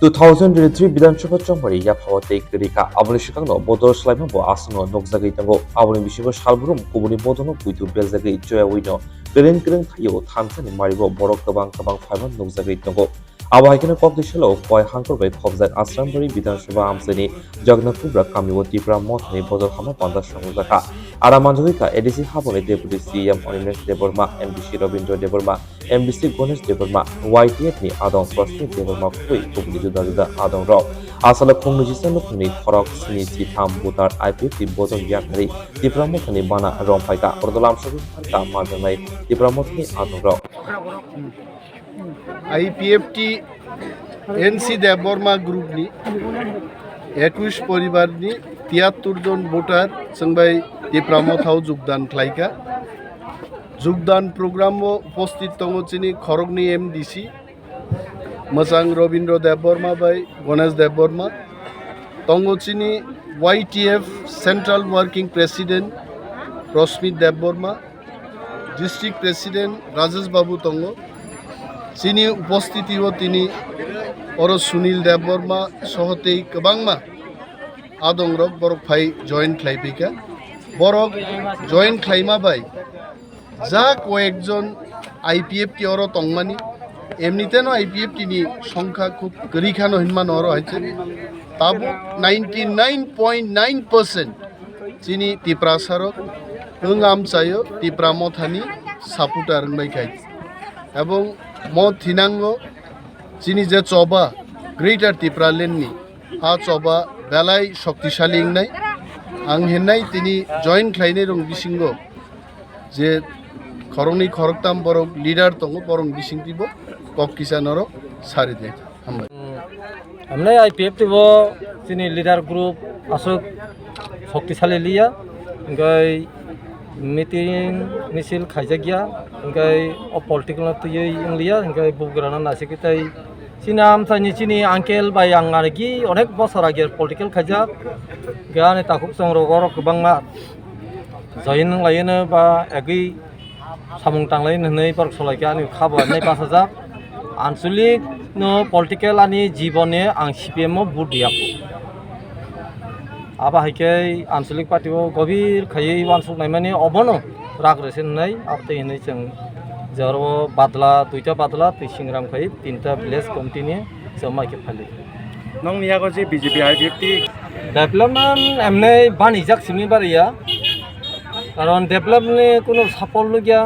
2023 Bidhansabha Chongmari Yaphawate Rika Aboni Shikangno Bodol Slaimabo Asano Nokzagi Tango Aboni Bishibo Shalburum Kubuni Bodono Puito Belzagi Joyawino Gren Thayo Thansani Maribo Borok Kabang Fiman Nokzagi Tango Awakina Kok the Shallow Khwai Hangkor by khobjak Ashrambari Bidhansabha Amchaini Jagnakobra Kamio TIPRA Mothani Bodol Hapma Panda Khwlaijakha Aramanjolika ADC Habone Deputy CM Onimesh Deborma MDC Robindro Deborma MDC Gonesh Deborma IPFT Adong Prostit Deborma Khwai Kubuni Juda Adong Rock Asala Khongnujisan Nukuni Khorok Sini Sitam Butar IPFT Bodol Yakarwi TIPRA Mothani Bana Romphaikha Bodol Amchaini Mwthangnai TIPRA Mothani Adong Rock IPFT NC Deborma Group ni 21 পরিবার ni 73 জন voter সঙ্গে TIPRA মথাও যোগদান খাইকা যোগদান program উপস্থিত তঙ্গচিনি খরগনি MDC মসাং রবীন্দ্র দেববর্মা বাই গণেশ দেববর্মা তঙ্গচিনি YTF central working president Rashmit Debbarma district president Rajesh Babu তঙ্গ চিনি উপস্থিতিও তিনি অর সুনীল দেববর্মা সহতেই গোबांमा আদংরক বরক ফাই join খাইপিকা Borok join Khaimah by যা কয়েকজন IPFT অর তংমানি এমনিতেনো IPFT নি সংখ্যা খুব গরিখানো হিনমান অর হয়েছে তাবু 99.9% চিনি তিপ্রাসারক আমচাইও TIPRA মথানি সাপুটার রংবাই খাই এবং মথিনাঙ্গ চিনি যে চবা গ্রেটার TIPRA লেননি হা চবা বেলাই শক্তিশালী নাই আং হেননাই তিনি জয়েন খাইনে রং বিসিঙ্গ যে খরংনি খরকতাম বরং লিডার তঙ্গ বরং বিসিংতিব কক কিসানর সারি দে हमने IPFT वो चिनी लिडार ग्रुप असक शक्तिशाली लिया इनकाय मीटिंग मिसिल खाइजागिया इनकाय पॉलिटिकल तुये इंलिया इनकाय बुबग्राना नासिकिताय चिना आमचाइनि चिनी आंकेल बाय आंगारगि अनेक बसर आगे पॉलिटिकल खाइजा गाने ताकुब संरगर गोबांमा जयन लायनो बा एगै सामुं तांलायनो नै पार्क सलायगानि खाबानै 5000 आंचलिक नो पॉलिटिकल आनि जीवने आं CPM भोट दियाखै आबा हायके आंचलिक पार्टीआव गभीर खायै वानसुकनाय माने अबनो राग्रेसेननाय आपते हिनै जों जरो बादला दुइटा बादला तिसिंग्राम खायै तीनटा विलेज कमिटिनि जमाके फालि नों नियागो जे BJP IPFT डेभलपमेंट एमने बानिजाक सिमनि बारिया कारण डेभलपनि कोनो साफल गया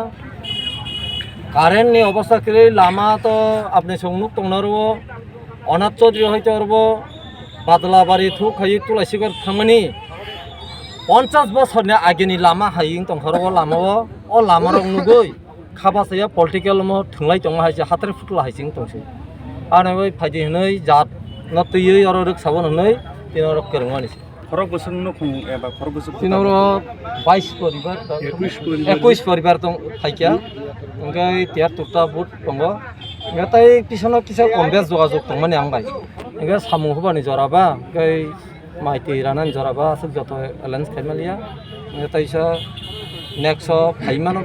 कारेन्ट नि अवस्था करे लामा तो आपने संमुख तंगनारो अनाथ चौधरी हयतो अरबो बादलाबारि थु खायै तुलासिगर थांमानि 50 बछरनि आगेनि लामा हायिं तंखारो लामाओ अ लामारं नुगै खाबासया पॉलिटिकल म थंलाय दङ हायसे हाथार फुटला हायसिं तंसै आरो बै फायदि हनै जात न तयै अर रखसाबन हनै तिनर करंगानि खरक बोसोरनो खुं एबा खरक बोसोर तिनर 22 परिबार 21 परिबार दं फायकिया ओंखाय 73टा बुथ दङ ओंखाय किसनो किसा कमबेस जगाजग दंमानि आं बाय ओंखाय सामु होबानि जराबा ओंखाय माइति रानान जराबा सब जत एलायन्स खायमालिया ओंखाय ताइसा नेक्स्ट फाइमानो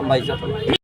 आमबाय जात